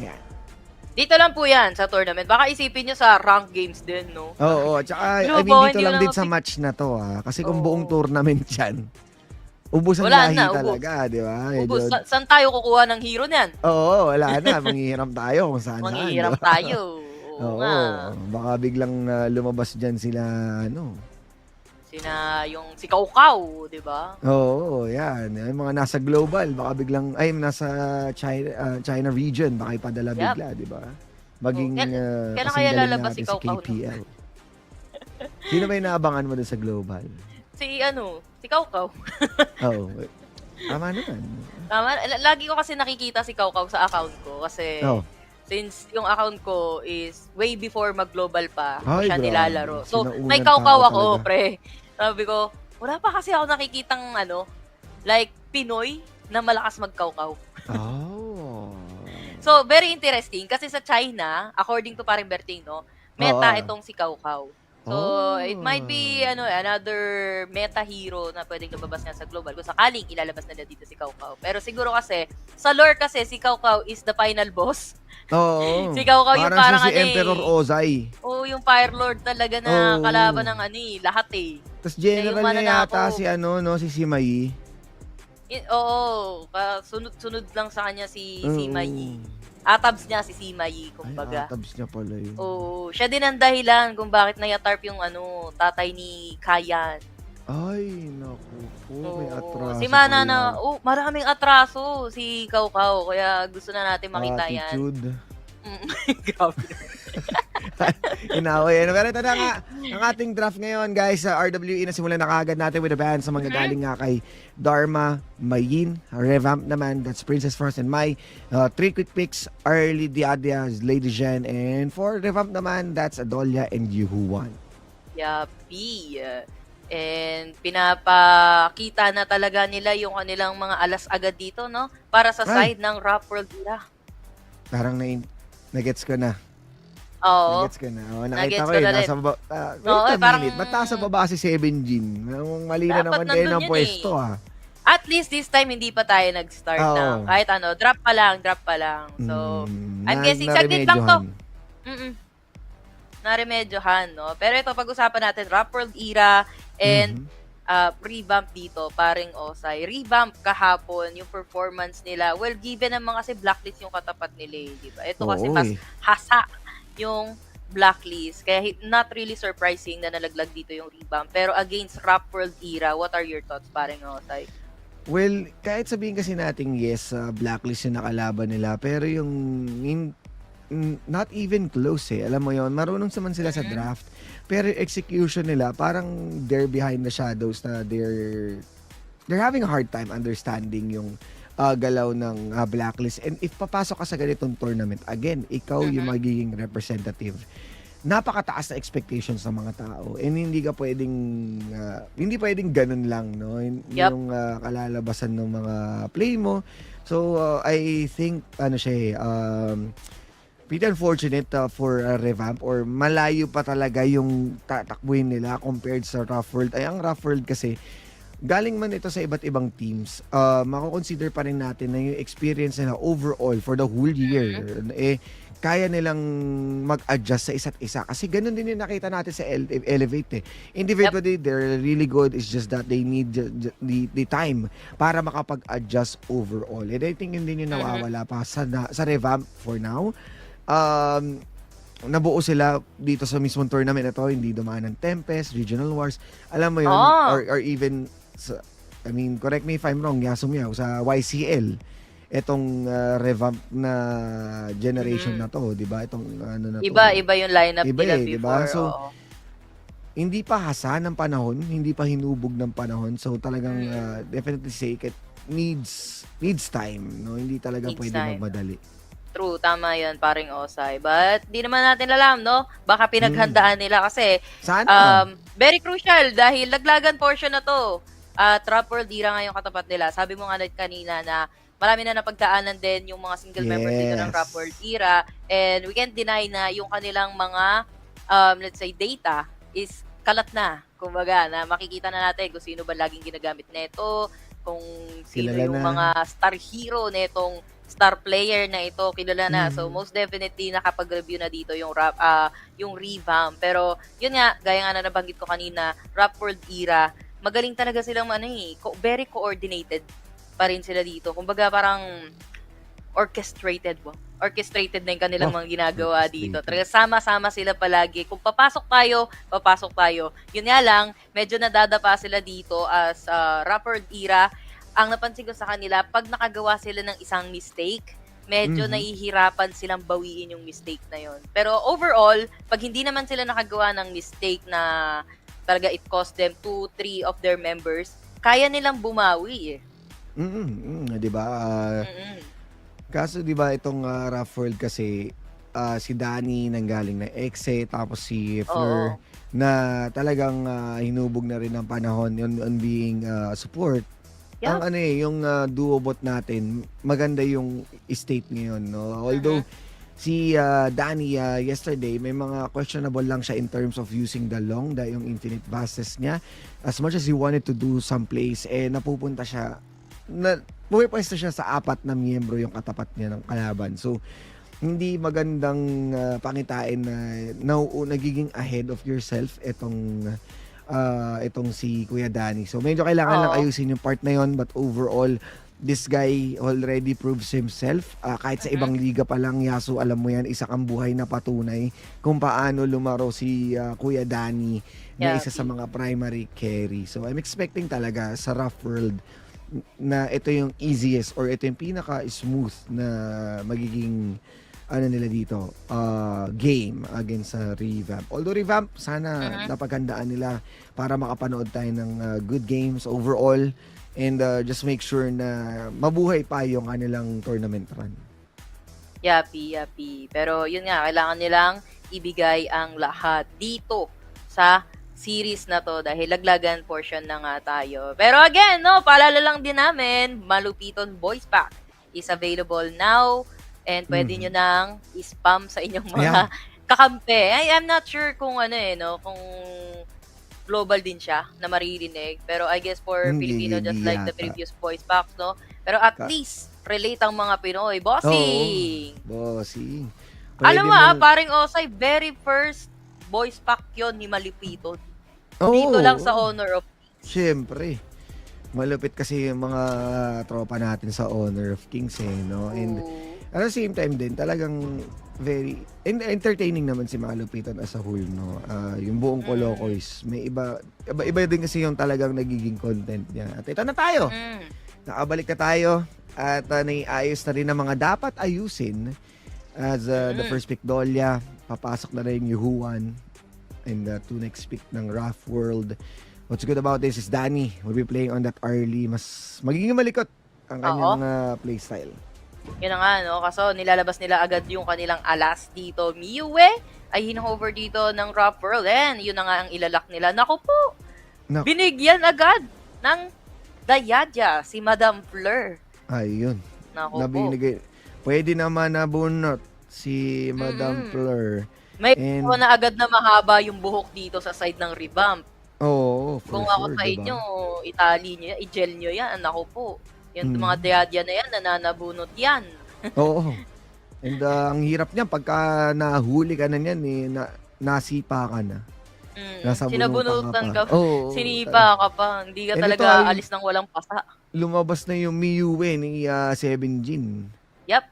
Yan. Dito lang po yan sa tournament. Baka isipin nyo sa rank games din, no? Oo, tsaka I mean Global, dito hindi lang mo din na sa match na 'to, kasi kung buong Oo. tournament 'yan, ubos ang Wala lahi na, ubos. talaga, 'di ba? Ubos. Medyo Saan tayo kukuha ng hero niyan? oo, wala na, manghihiram tayo kung saan-saan, 'di Manghihiram ba? tayo. Oo nga. Oo, baka biglang, lumabas diyan sila ano, Si Kaukaw, di ba? oo, 'yan, yung mga nasa global baka biglang ay nasa China region baka ipadala Yep. bigla, 'di ba? Oh, Maging, kailan kasing kaya galing lalabas si natin si Kaukaw, no? KPL. Sino ba inaabangan mo dun sa global? Si Kaukaw. Oo, tama naman. Tama, lagi ko kasi nakikita si Kaukaw sa account ko kasi Oo. since yung account ko is way before mag-global pa ko Ay, siya grabe. nilalaro. So, may Sinaunang Kaukaw tao ako, talaga. pre. Sabi ko, wala pa kasi ako nakikitang like Pinoy na malakas mag-Kaukaw. Oh. So, very interesting kasi sa China, according to paring Berting, no, meta Oo. itong si Kaukaw. So, it might be Oh. another meta hero na pwedeng lumabas nga sa global kung sakaling ilalabas nila dito si Kaukaw. Pero siguro kasi, sa lore kasi, si Kaukaw is the final boss. Si Oo. Kaukaw yung Parang siya parang si Emperor Ozai. oo, yung Fire Lord talaga na kalaban Oo. ng lahat eh. Tas Siya yung general niya yata mananakop. si ano 'no, si Sima Yi. Oo, sunod-sunod lang sa kanya si Sima Yi. Oo. Atabs niya si Sima Yi, Ay, kumbaga. atabs niya pala yun. Oo, siya din ang dahilan kung bakit nayatarp yung tatay ni Kayan. Ay, naku po, may Oo, atraso si Mana pala. maraming atraso si Kaukaw, kaya gusto na natin makita yan. Attitude. Grabe. Inaway. Pero ito na nga, ang ating draft ngayon, guys, sa RWE na simulan na kaagad natin with the band sa mga galing nga kay Dharma, Mayin, Revamp naman, that's Princess Frost and Mai. 3 quick picks, Early Diadia, Lady Jen, and for Revamp naman, that's Adolia and Yuhuan. Yapi. And pinapakita na talaga nila yung kanilang mga alas agad dito, no? Para sa Ay. side ng Rap World Era. Parang nagets ko na. Oo. Nagets ko na. Nakita Nagets ko ko eh, na rin. nasa baba. Oo, Wait a parang minute, ba't nasa baba si Seven Jin? Mali na dapat naman kayo nandun ng yun pwesto eh. At least this time hindi pa tayo nag-start Oo. na. Kahit drop pa lang. So, I'm guessing saglit lang to. naremedyohan. Naremedyohan, no? Pero ito, pag-usapan natin, Rap World Era and revamp dito, paring Osay. Revamp kahapon, yung performance nila. Well, given naman kasi blacklist yung katapat nila, di ba? Ito kasi Oo mas eh. hasa yung blacklist. Kaya not really surprising na nalaglag dito yung revamp. Pero against Rap World Era, what are your thoughts, paring Osay? Well, kahit sabihin kasi natin yes, blacklist yung nakalaban nila, pero yung not even close eh. Alam mo yon, marunong naman sila sa draft, pero execution nila parang they're behind the shadows na they're having a hard time understanding yung galaw ng blacklist. And if papasok ka sa ganitong tournament, again, ikaw yung magiging representative. Napakataas na expectations ng mga tao, and hindi pwedeng ganun lang, no? Yung kalalabasan ng mga play mo. So I think pretty unfortunate for Revamp, or malayo pa talaga yung tatakbuhin nila compared sa Rough World. Ay, ang Rough World kasi galing man ito sa iba't ibang teams, mako-consider pa rin natin na yung experience nila overall for the whole year, kaya nilang mag-adjust sa isa't isa. Kasi ganun din yung nakita natin sa Elevate. Individually, they're really good. It's just that they need the time para makapag-adjust overall. And I think yun din yung nawawala pa sa Revamp for now. Nabuo sila dito sa mismong tournament na to, hindi dumaan ng Tempest, Regional Wars. Alam mo yun, or even, correct me if I'm wrong, Yasumiyaw, sa YCL. Etong revamp na generation na to, di ba? Itong na to. Iba yung lineup nila before. Diba? So, hindi pa hasa ng panahon, hindi pa hinubog ng panahon. So, talagang definitely say it needs time. No? Hindi talaga pwede magmadali. True, tama yan, paring Osay. But, di naman natin alam, no? Baka pinaghandaan nila kasi very crucial dahil laglagan portion na to. Trap World Era nga yung katapat nila. Sabi mo nga kanina na marami na napagdaanan din yung mga single members dito ng Rap World Era, and we can't deny na yung kanilang mga let's say data is kalat na. Kumbaga, na makikita na natin kung sino ba laging ginagamit nito, kung sino yung mga star hero netong star player na ito, kilala na. So, Mhm. most definitely, nakapag-review na dito yung revamp. Pero, yun nga, gaya nga na nabanggit ko kanina, Rap World era, magaling talaga silang very coordinated pa rin sila dito. Kumbaga, parang orchestrated na yung kanilang Oh, mga ginagawa dito. orchestrated. Talaga sama-sama sila palagi. Kung papasok tayo. Yun nga lang, medyo nadadapa sila dito as Rapper era. Ang napansin ko sa kanila, pag nakagawa sila ng isang mistake, medyo Mhm. nahihirapan silang bawiin yung mistake na yon. Pero overall, pag hindi naman sila nakagawa ng mistake na talaga it cost them 2, 3 of their members, kaya nilang bumawi eh. Mm, 'di ba? Mm-mm. Kaso 'di ba itong Rough World kasi si Danny nanggaling na EXE tapos si Fleur Oo. na talagang hinubog na rin ng panahon on being support. Yup. Ang yung duo bot natin, maganda yung state ngayon, no? Although Mhm. si Danny yesterday may mga questionable lang siya in terms of using the long, yung infinite passes niya. As much as he wanted to do some plays, napupunta siya na pumipwesto siya sa 4 na miyembro yung katapat niya ng kalaban. So, hindi magandang pangitain na nagiging ahead of yourself itong si Kuya Danny. So, medyo kailangan lang Oo. ayusin yung part na yon, but overall, this guy already proves himself. Kahit sa Mhm. ibang liga pa lang, Yasu, alam mo yan, isa kang buhay na patunay kung paano lumaro si Kuya Danny na isa sa Yapi. mga primary carry. So, I'm expecting talaga sa Rough World na ito yung easiest or ito yung pinaka-smooth na magiging nila dito, game against sa Revamp. Although Revamp, sana Mhm. napaghandaan nila para makapanood tayo ng good games overall and just make sure na mabuhay pa yung kanilang tournament run. Yapi. Pero yun nga, kailangan nilang ibigay ang lahat dito sa series na to dahil laglagan portion na nga tayo. Pero again, no, paalala lang din namin, Malupiton Voice Pack is available now and pwede nyo Mhm. nang i-spam sa inyong Ayan. mga kakampi. I'm not sure kung kung global din siya na maririnig. Pero I guess for Filipino, just Hindi like the yata. previous voice packs, no? Pero at Ka- least, relate ang mga Pinoy. Oo, Bossing! bossing. Alam Pwede mo mo, paring Osay, very first voice pack yon ni Malipiton. Dito lang sa oo, Honor of Kings. syempre. Malupit kasi yung mga tropa natin sa Honor of Kings no? And Oo. at the same time din, talagang very entertaining naman si Malupitan as a whole, no? Yung buong Colocoys, may iba din kasi yung talagang nagiging content niya. At ito na tayo. Mm. Nakabalik na tayo at naiayos na rin ang mga dapat ayusin as the first pick Dolia, papasok na rin yung Huan and the two next pick ng Rough World. What's good about this is Danny will be playing on that early. Mas magiging malikot ang kanyang playstyle. Yun na nga, no? Kaso nilalabas nila agad yung kanilang alas dito. Miyue ay hinover dito ng Rough World. And yun na nga ang ilalak nila. Naku po, Nak- binigyan agad ng Dayadya si Madam Fleur. Ayun. Naku po. Nabinigay. Pwede naman nabunot si Madam Fleur. May And- na agad na mahaba yung buhok dito sa side ng revamp. Oo, for Kung sure, ako sa diba? inyo, itali nyo yan, i-gel nyo yan. Ako po, yung Mm. mga Dayadya na yan, nananabunot yan. Oo. And ang hirap niyan pagka nahuli ka na niyan nasipa ka na. Nasa Sinabunutan ka. Oo. Sinipa ka pa. Hindi ka And talaga ito ay- alis ng walang pasa. Lumabas na yung Miyue ni Seven Jin. Yep.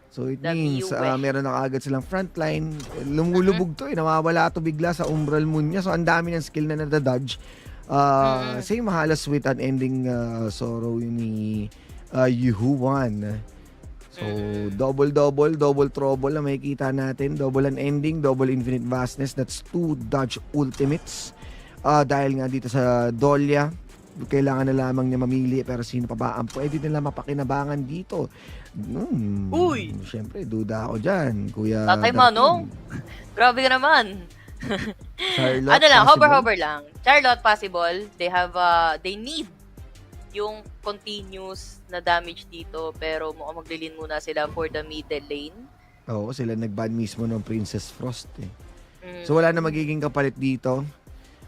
So it The means Miyue. meron na kaagad silang frontline. Lumulubog to nawawala to bigla sa umbral moon niya. So ang dami ng skill na nadadodge. Same halos with an ending sorrow yun ni Yuhuan. So double trouble na makikita natin. Double an ending, double infinite vastness. That's 2 dodge ultimates. Dahil nga dito sa Dolia, kailangan na lamang niya mamili pero sino pa ba ang pwede nila mapakinabangan dito? Uy! Siyempre, duda ako dyan, Kuya Tatay Darkin. Manong? Grabe ka naman. Charlotte, Ano lang, possible? hover lang. Charlotte, possible. They need yung continuous na damage dito pero mukhang maglilin muna sila for the middle lane. Oo, sila nag-ban mismo ng Princess Frost eh. Mm. So wala na magiging kapalit dito.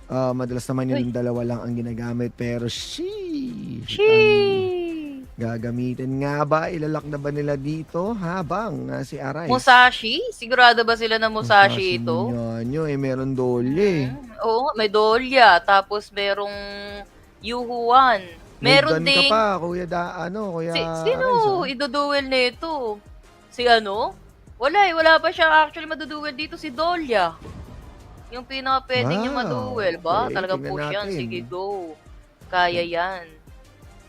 Madalas naman Uy. yung dalawa lang ang ginagamit pero sheesh. Sheesh! Gagamitin nga ba? Ilalak na ba nila dito habang si Arise? Musashi? Sigurado ba sila na Musashi ito? Nyo, meron Dolly. Oo, may Dolya. Tapos merong Yuhuan. Meron May gun ding... ka pa, Kuya Kuya Sino Arise, iduduel nito? Si ano? Wala pa siya actually maduduel dito, si Dolya. Yung pinaka pwede niya maduel ba? Okay, Talagang tingnan push yan. natin. Sige, go. Kaya yan.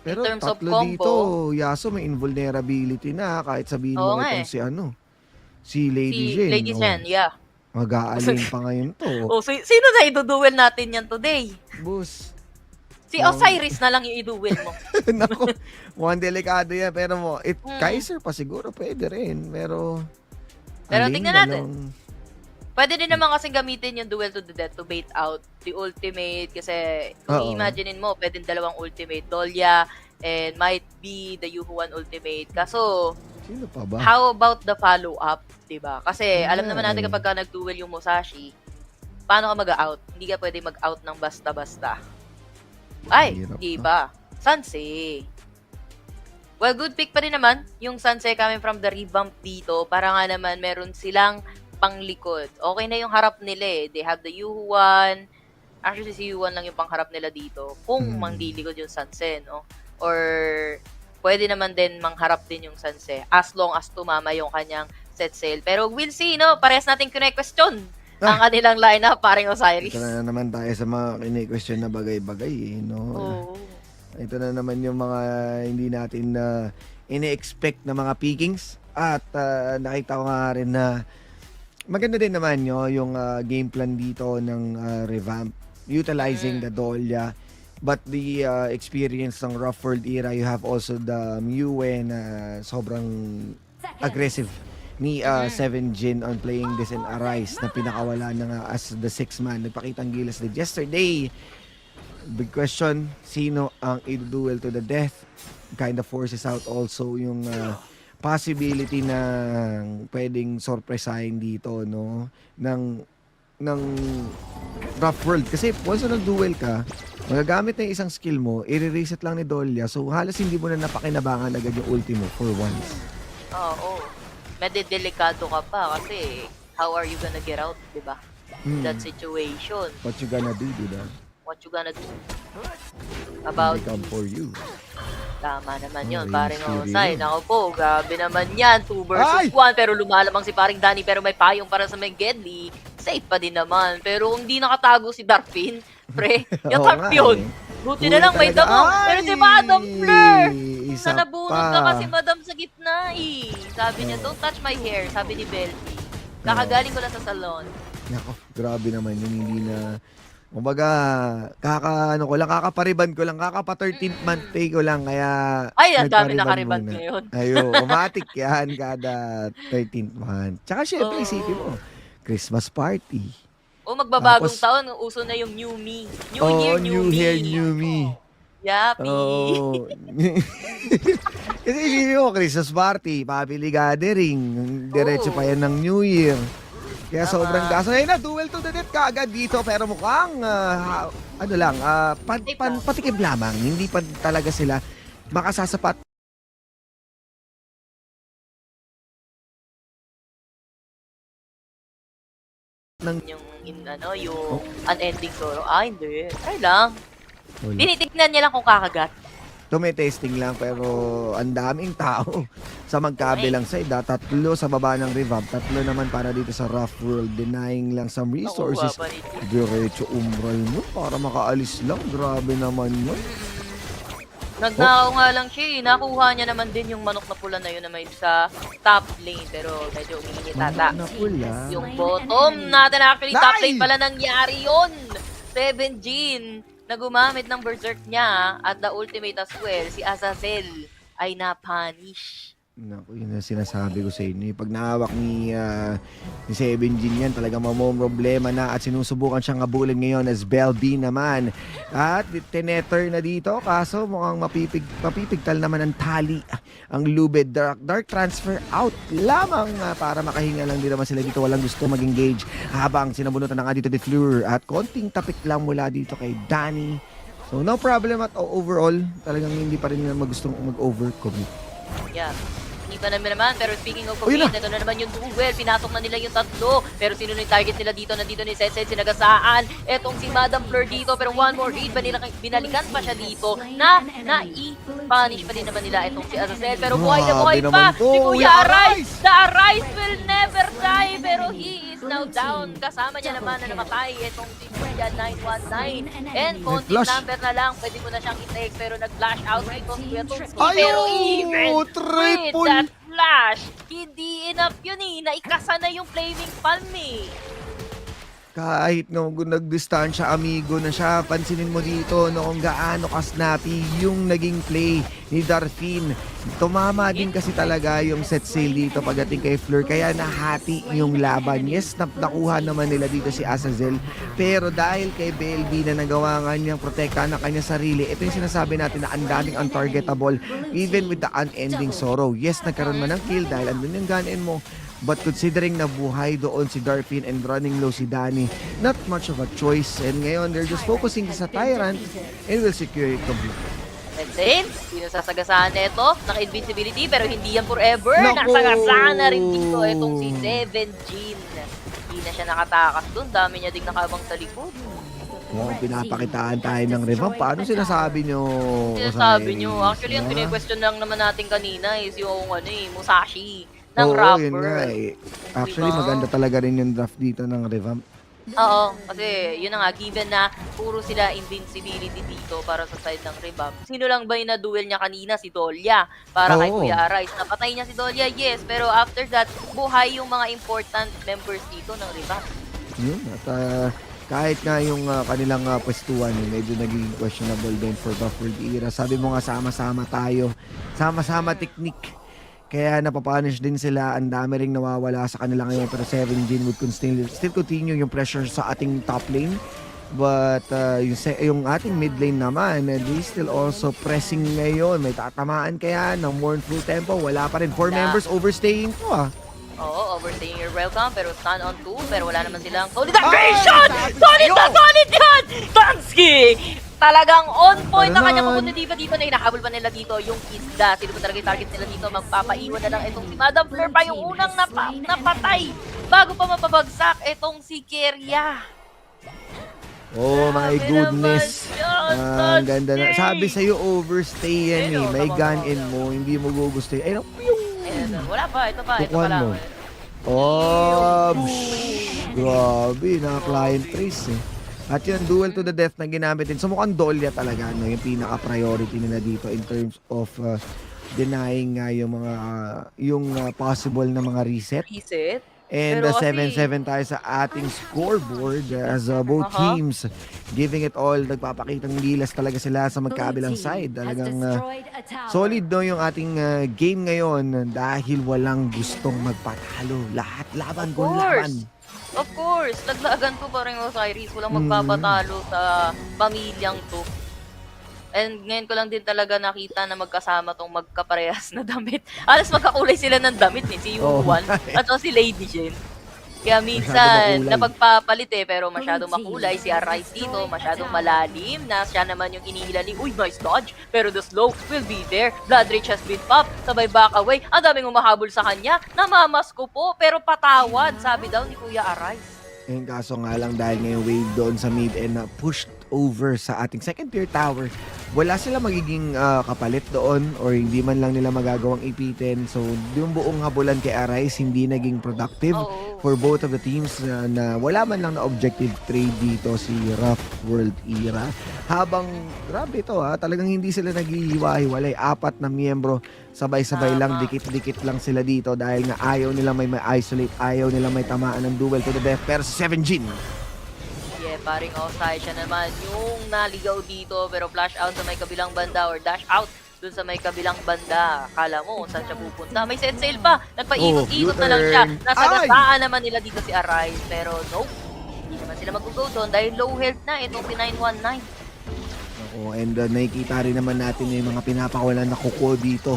Pero In terms of tatlo combo, dito, Yasuo may invulnerability na kahit sabihin oo mo nga itong eh. si Lady Si Jhin. Lady Shen, yeah. Mag-aalin pa ngayon to. Oh, sino na iduduel natin yan today? Bus. Si Osiris na lang yung iduel mo. Naku, mukhang delikado yan. Pero Mm. Kaiser pa siguro pwede rin. Pero Tingnan natin. Pwede din naman kasi gamitin yung duel to the death to bait out the ultimate kasi kung i-imaginein mo, pwedeng dalawang ultimate, Dolya and might be the Yuhuan ultimate. Kaso, sino pa ba? how about the follow-up, diba? Kasi alam naman natin eh. kapag ka nag-duel yung Musashi, paano ka mag-out? Hindi ka pwede mag-out ng basta-basta. Ay, Hirap di na. ba? Sanse. Well, good pick pa rin naman yung Sanse coming from the revamp dito para nga naman meron silang panglikod. Okay na yung harap nila eh. They have the Yuhuan. Actually, si Yuhuan lang yung pangharap nila dito. Kung mangdilikod yung Sanse, no? Or pwede naman din mangharap din yung Sanse as long as tumama yung kanyang set sail. Pero we'll see, no? Parehas natin kine-question ang kanilang lineup, paring Osiris. Ito na naman tayo sa mga kine-question na bagay-bagay, no? Oo. Ito na naman yung mga hindi natin ine-expect na mga pickings. At nakita ko nga rin na maganda din naman yung game plan dito ng revamp. Utilizing the Dolya. But the experience ng Rough World era, you have also the Mue na sobrang aggressive ni Seven Jin on playing this in Arise na pinakawala na nga as the 6 man. Nagpakitang gilas din yesterday. Big question, sino ang i-duel to the death? Kind of forces out also yung possibility na pwedeng sorpresahin dito, no? ng Rough World. Kasi once na nag-duel ka, magagamit na yung isang skill mo, i-reset lang ni Dolya. So halos hindi mo na napakinabangan agad yung ulti mo for once. Oo. Delikado ka pa kasi how are you gonna get out, di ba? That situation. What you gonna do, diba? What you gonna do? About They come for you. Tama naman yun, Ay, paring seryo. Osay. Naku po, grabe naman yan. 2 versus 1, pero lumalamang si paring Danny, pero may payong para sa Mengedli. Safe pa din naman. Pero kung di nakatago si Darpin, pre, yung Oo tarp nga yun. eh. Buti na lang may talaga. damo. Pero si Madam Fleur, Isa nabunod pa. ka kasi Madam sa gitna eh. Sabi niya, don't touch my hair, sabi ni Belty. Kakagaling ko lang sa salon. Nako, grabe naman yun. Hindi na... Kumbaga, kakapariban ko lang, kaka 13th month pay ko lang, kaya... Ay, ang dami nagpariban nakariban muna. ngayon. Ayo, automatic yan kada 13th month. Tsaka syempre, Oo. isipin mo, Christmas party. O magbabagong Tapos- taon, uso na yung new me. New Oh, year, new me. hair, new me. Yappy. Oo. Kasi isipin mo, Christmas party, family gathering, diretso pa yan ng New Year. Kaya Tama. sobrang gaso. Ayun na, duel to the death kaagad dito. Pero mukhang, patikim lamang. Hindi pa talaga sila makasasapat Yung, yung unending sorrow. Ah, hindi. Try lang. Wala. Tinitignan niya lang kung kakagat. Tumitesting lang pero ang daming tao sa magkabilang side. Tatlo sa baba ng revamp, tatlo naman para dito sa Rough World, denying lang some resources. Nakuha pa rin yun. Diretso umbral mo para makaalis lang. Grabe naman yun. Nagnakaw nga lang siya eh. Nakuha niya naman din yung manok na pula na yun na may sa top lane. Pero medyo umiinit ata. Na pula. Yung bottom natin actually top Nay! lane pala nangyari yun. 7 Jin na gumamit ng berserk niya at the ultimate as well. Si Azazel ay na-punish. Naku, yun ang sinasabi ko sa inyo. Pag nahawak ni Seven Jin yan, talagang problema na at sinusubukan siyang abulin ngayon as Bell B naman. At tinetter na dito, kaso mukhang mapipigtal naman ang tali. Ang Lubed Dark transfer out lamang para makahinga lang din naman sila dito. Walang gusto mag-engage habang sinabunutan na nga dito ni Fleur at konting tapik lang mula dito kay Danny. So no problem at overall, talagang hindi pa rin nila magustong mag-overcommit. Yeah. Hindi pa naman, pero speaking of Oh, yun commit, ito na naman yung duel. Pinasok na nila yung tatlo. Pero sino na yung target nila dito? Nandito ni Sensei, sinagasaan. Etong si Madam Fleur dito, pero one more hit. Binalikan pa siya dito na i-punish pa din naman nila itong si Azazel. Pero buhay na buhay Grabe pa naman to, si Kuya Kuya Arise. The Arise will never die, pero he is now down. Kasama niya naman na namatay itong si Kuya 919. And konting flash. number na lang, pwede mo na siyang i-take, pero nag-flash out dito si Kuya Tumski. Ayun! Pero even with Triple! that flash, hindi enough yun eh. Naikasa na yung flaming palm eh. Kahit no, nagdistansya amigo na siya, pansinin mo dito no, kung gaano ka-snappy yung naging play ni Darfin. Tumama din kasi talaga yung set sail dito pagdating kay Fleur, kaya nahati yung laban. Yes, nakuha naman nila dito si Azazel, pero dahil kay BLB na nagawa nga niyang protektahan ng kanyang sarili, ito yung sinasabi natin na ang daming untargetable even with the unending sorrow. Yes, nagkaroon man ng kill dahil andun yung gun-in mo, but considering na buhay doon si Darfin and running low si Danny, not much of a choice. And ngayon, they're just focusing sa Tyrant and will secure it completely. Let's say, sino sasagasaan na ito? Naka-invincibility, pero hindi yan forever. Naku! Nasagasaan na rin dito itong si Seven Jean. Hindi na siya nakatakas doon. Dami niya ding nakabang sa likod. Oh, pinapakitaan tayo ng revamp. Paano sinasabi nyo? Sinasabi Osiris? nyo, actually, ang pine-question lang naman natin kanina is yung Musashi ng Oo, rapper. yun nga eh. Actually, Diba? maganda talaga rin yung draft dito ng revamp. Oo, kasi yun na nga, given na puro sila invincibility dito para sa side ng revamp. Sino lang ba yung na-duel niya kanina? Si Dolia. Para kay Oo. Kuya Arise. Napatay niya si Dolia, yes. Pero after that, buhay yung mga important members dito ng revamp. Yun, at kahit nga yung kanilang pwestuhan, medyo naging questionable din for Buffalo Era. Sabi mo nga, sama-sama tayo. Sama-sama technique. Kaya napapunish din sila, ang dami ring nawawala sa kanila ngayon, pero 7Jin would still continue yung pressure sa ating top lane. But yung ating mid lane naman, they still also pressing ngayon. May tatamaan kaya ng mournful tempo. Wala pa rin. 4 members overstaying to Oo, overstaying your welcome, pero stun on 2, pero wala naman silang solid aggression! Solid na solid yan! Tansky! Talagang on point na kanyang pupunta diba na hinahabol pa nila dito yung isda. Sino ba talaga yung target nila dito? Magpapaiwan na lang itong si Madam Fleur pa yung unang napatay bago pa mapabagsak itong si Keria. Oh my Grabe goodness. naman yun, Ang ganda na. Tansky! Sabi sa'yo, overstay yan eh. Ayun, May tama, gun tama. in mo, hindi mo gugusto. Ayun, yung Ayan, wala pa, ito pa Tukuhan lang. mo. Oh, grabe, naka-client trace eh. At yun, duel to the death na ginamit din. So mukhang Dolia talaga, no, yung pinaka-priority nila dito in terms of denying nga yung mga possible na mga reset. Reset? And Pero kasi- 7-7 tayo sa ating scoreboard as both teams giving it all. Nagpapakitang gilas talaga sila sa magkabilang side. Talagang solid no yung ating game ngayon dahil walang gustong magpatalo. Lahat laban kung laban. Of course, laglagan to pa rin Osiris. Walang magpapatalo sa pamilyang to. And ngayon ko lang din talaga nakita na magkasama tong magkaparehas na damit. Alas magkakulay sila ng damit ni si Yuan at si Lady Jane. Kaya minsan, makulay. napagpapalit pero masyadong makulay. Si Arise dito, masyadong malalim na siya naman yung inihila ni, uy, nice dodge. Pero the slow will be there. Blood Rage has been popped. Sabay back away. Ang daming umahabol sa kanya. Namamas ko po, pero patawad, sabi daw ni Kuya Arise. Yung kaso nga lang dahil ngayong wave doon sa mid and pushed over sa ating second tier tower, wala sila magiging kapalit doon or hindi man lang nila magagawang ipitin. So yung buong habulan kay Arise hindi naging productive for both of the teams na wala man lang na objective trade dito si Rough World Era. Habang grabe ito talagang hindi sila naghihiwa-hiwalay. 4 na miyembro sabay-sabay lang, dikit-dikit lang sila dito dahil nga ayaw nila may isolate, ayaw nila may tamaan ng duel to the death. Pero si 7Jin, Yeah, paring Osai siya naman yung naligaw dito pero flash out sa may kabilang banda or dash out dun sa may kabilang banda. Akala mo saan siya pupunta. May set sail pa. Nagpaikot-ikot na lang siya. U-turn. Nasagasaan naman nila dito si Arise pero nope. Hindi naman sila mag-go doon dahil low health na itong si 919. and nakikita rin naman natin yung mga pinapakawalan na kuko dito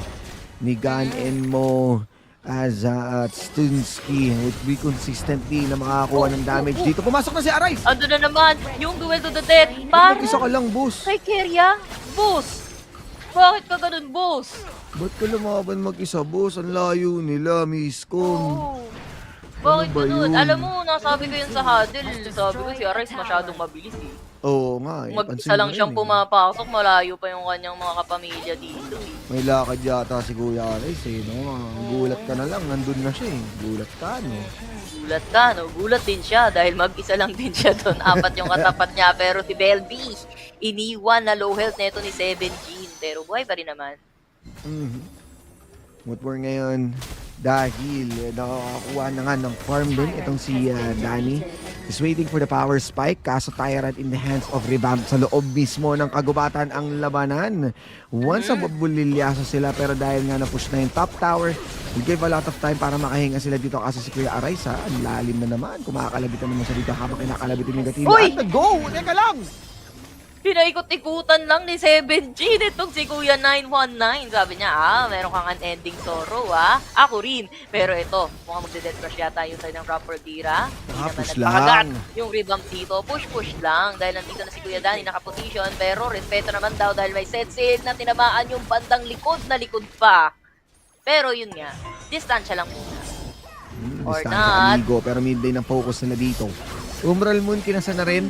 ni Gun and Mo. as Stunsky would be consistently na makakuha ng damage dito. Pumasok na si Arise! Ando na naman, yung duel to the death. Para Mag-isa ka lang, boss. kay Keria, boss. Bakit ka ganun, boss? Ba't ka lumaban mag-isa, boss? Ang layo nila, miscom. Oh. Bakit ba ganun? yun? Alam mo, nasabi ko yun sa huddle. Sabi ko si Arise masyadong mabilis eh. Oo nga. Kung mag-isa lang siyang pumapasok, malayo pa yung kanyang mga kapamilya dito eh. May lakad yata si Kuya Arise eh. No? Gulat ka na lang, nandun na siya eh. Gulat ka, no? Gulat ka, no? Gulat din siya dahil mag-isa lang din siya doon. 4 yung katapat niya. Pero si Belby, iniwan na low health neto ni 7Gene. Pero buhay pa rin naman. Mutmore ngayon dahil nakakakuha na nga ng farm din itong si Danny. Is waiting for the power spike. Kaso Tyrant in the hands of Revamp sa loob mismo ng kagubatan ang labanan. Once bulilyaso sila pero dahil nga na-push na yung top tower, will give a lot of time para makahinga sila dito kasi si Kuya Arise ang lalim na naman. Kumakalabitan naman siya dito habang kinakalabitin yung Gatila. Uy! At go! Teka lang! Pinaikot-ikutan lang ni 7G nitong si Kuya 919. Sabi niya, meron kang unending sorrow, Ako rin. Pero ito, mukhang magde-death crush yata yung side ng proper tira. Hindi naman Push nagpakagat lang. yung revamp dito. Push-push lang. Dahil nandito na si Kuya Danny nakaposition. Pero respeto naman daw dahil may set sail na tinamaan yung bandang likod na likod pa. Pero yun nga, distansya lang muna. Or Distansya, not. amigo, pero midlane ang focus nila dito. Umbral Moon kinasa na rin.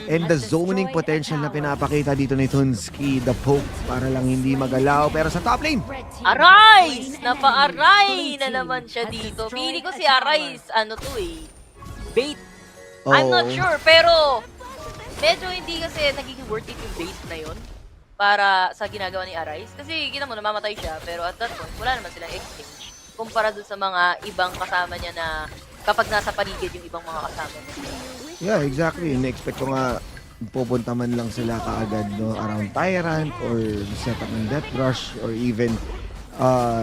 And the zoning potential na pinapakita dito ni Tunsky, the poke, para lang hindi magalaw. Pero sa top lane, Arise! Napa-aray na naman siya dito. Pili ko si Arise, bait. I'm not sure, pero medyo hindi kasi nagiging worth it yung bait na yun para sa ginagawa ni Arise. Kasi kita mo, namamatay siya, pero at that point, wala naman silang exchange. Kumpara dun sa mga ibang kasama niya na kapag nasa paligid yung ibang mga kasama niya. yeah, exactly. Na-expect ko nga pupunta man lang sila kaagad no, around Tyrant or set up ng Death Rush or even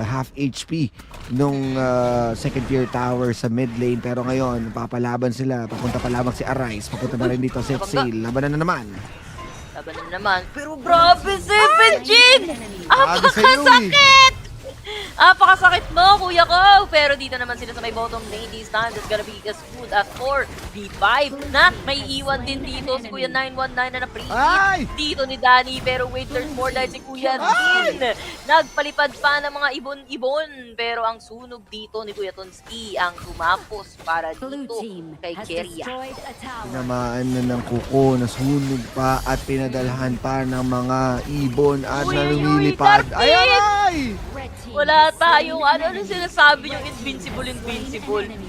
half HP nung second tier tower sa mid lane. Pero ngayon, papalaban sila. Papunta pa lamang si Arise. Papunta na rin dito si Sail. Labanan na naman. Labanan na naman. Pero grabe, 7Gene! Grabe sa'yo, Apakasakit! Apakasakit mo, kuya ko! Pero dito naman sila sa may bottom lane this time. That's gonna be as good as 4v5 na may iwan din dito si Kuya 919 na Ay! na-pre-hit dito ni Danny. Pero wait, there's more dahil si Kuya din. Nagpalipad pa ng mga ibon-ibon. Pero ang sunog dito ni Kuya Tunsky ang tumapos para dito kay Keria. Tinamaan na ng kuko, nasunog pa at pinadalhan pa ng mga ibon at Uy, lumilipad. Darcy! Ay, aray! Wala tayong ano sinasabi yung invincible.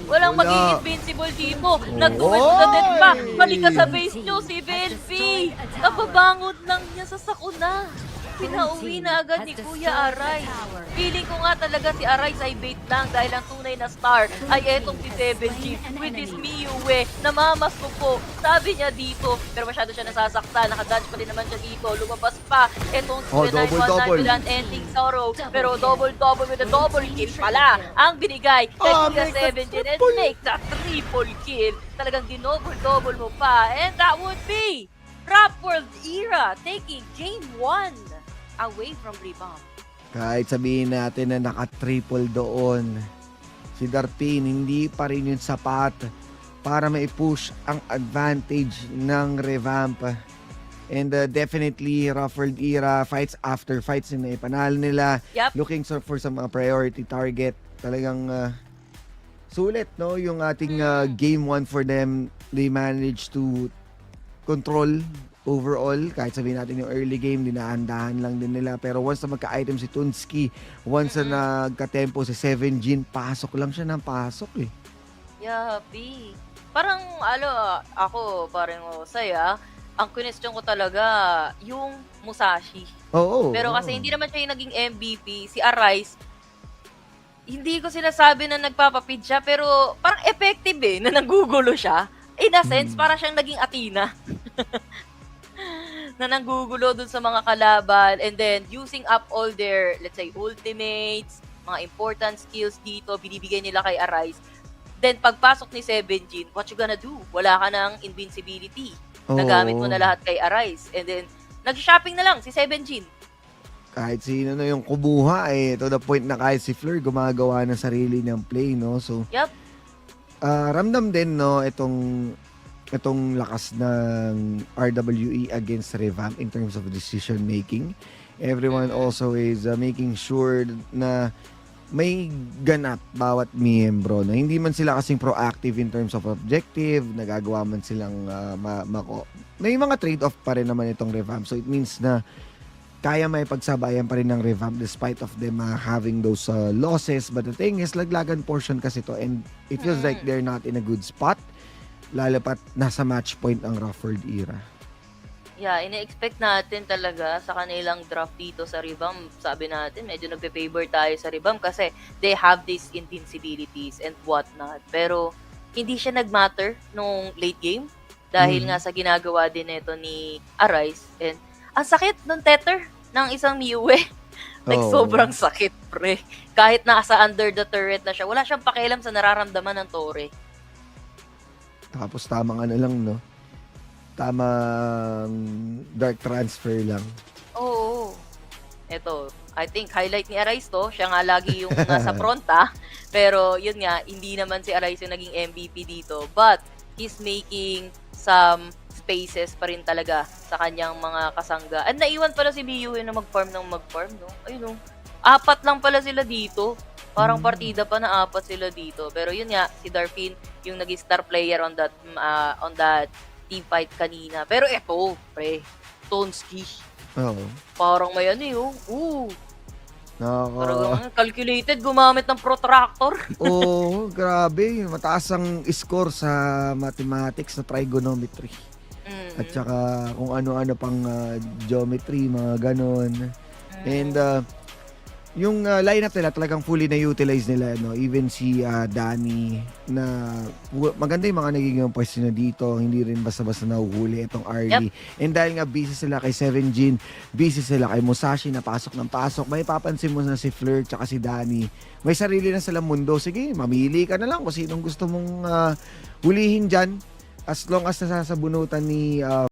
Walang Wala. maging invincible dito. Nag-duel to the death pa. Balik ka sa base nyo, si Belfi. Kababangon lang niya sa sakuna. Pinauwi na agad ni Kuya Arise. Feeling ko nga talaga si Arise ay bait lang dahil ang tunay na star ay etong si 7G with his Miyue. Namamas ko po. Sabi niya dito, pero masyado siya nasasaktan. Nakadodge pa din naman siya dito. Lumabas pa. Etong si Kuya 919 with an ending sorrow. Pero double with a double kill pala ang binigay kay Kuya 7G and make the triple kill. Talagang dinouble mo pa. And that would be Rap World Era taking game 1 away from Revamp. Kahit sabihin natin na naka-triple doon, si Dartin hindi pa rin yung sapat para mai-push ang advantage ng Revamp. And definitely, Rough World Era, fights after fights na ipanalo nila. Yup. Looking for some priority target. Talagang sulit, no? Yung ating game 1 for them, they managed to control overall. Kahit sabihin natin yung early game, dinahandahan lang din nila. Pero once na magka-item si Tunsky, once na nagka-tempo si 7Gene, pasok lang siya ng pasok eh. Yabi. Parang, ako, parang saya. Ang question ko talaga, yung Musashi. Oo. Pero kasi hindi naman siya yung naging MVP. Si Arise, hindi ko sinasabi na nagpapapid siya, pero parang effective na nagugulo siya. In a sense, parang siyang naging Athena. Na nanggugulo dun sa mga kalaban and then using up all their, let's say, ultimates, mga important skills dito, binibigay nila kay Arise. Then, pagpasok ni 7Gene, what you gonna do? Wala ka ng invincibility. Nagamit mo na lahat kay Arise. And then, nag-shopping na lang si 7Gene. kahit sino na yung kubuha to the point na kahit si Fleur gumagawa ng sarili niyang play, no? So, Yup. ramdam din, no, itong lakas ng RWE against Revamp in terms of decision making. Everyone also is making sure na may ganap bawat miyembro, no? Hindi man sila kasing proactive in terms of objective, nagagawa man silang may mga trade-off pa rin naman itong Revamp. So it means na kaya may pagsabayan pa rin ng Revamp despite of them having those losses. But the thing is, laglagan portion kasi to and it feels like they're not in a good spot. Lalo pat nasa match point ang Rufford era. Yeah, ine-expect natin talaga sa kanilang draft dito sa Revamp. Sabi natin, medyo nagpe-favor tayo sa Revamp kasi they have these invincibilities and whatnot. Pero hindi siya nag-matter nung late game dahil nga sa ginagawa din nito ni Arise. And ang sakit nung tether ng isang Miyue. Like, sobrang sakit, pre. Kahit nasa under the turret na siya, wala siyang pakialam sa nararamdaman ng Torre. Tapos tamang lang, no? Tamang dark transfer lang. Oo. Ito, I think highlight ni Arise to. Siya nga lagi yung nasa fronta. Pero yun nga, hindi naman si Arise yung naging MVP dito. But he's making some spaces pa rin talaga sa kanyang mga kasangga. At naiwan pala si Miyue na mag-farm, no? Ayun, no? 4 lang pala sila dito. Parang partida pa na 4 sila dito. Pero yun nga, si Darfin yung naging star player on that team fight kanina. Pero eto, pre, Tonski. Oo. Parang may Nako. parang calculated gumamit ng protractor. Oo, grabe. Mataas ang score sa mathematics na trigonometry. At saka kung ano-ano pang geometry, mga ganon. And yung lineup nila talagang fully na-utilize nila, no? Even si Danny na maganda yung mga naging pwesto na dito. Hindi rin basta-basta nahuhuli itong early. And dahil nga busy sila kay Seven Jin, busy sila kay Musashi na pasok ng pasok, may papansin mo na si Fleur tsaka si Danny. May sarili na silang mundo. Sige, mamili ka na lang kung sinong gusto mong hulihin dyan. As long as nasasabunutan ni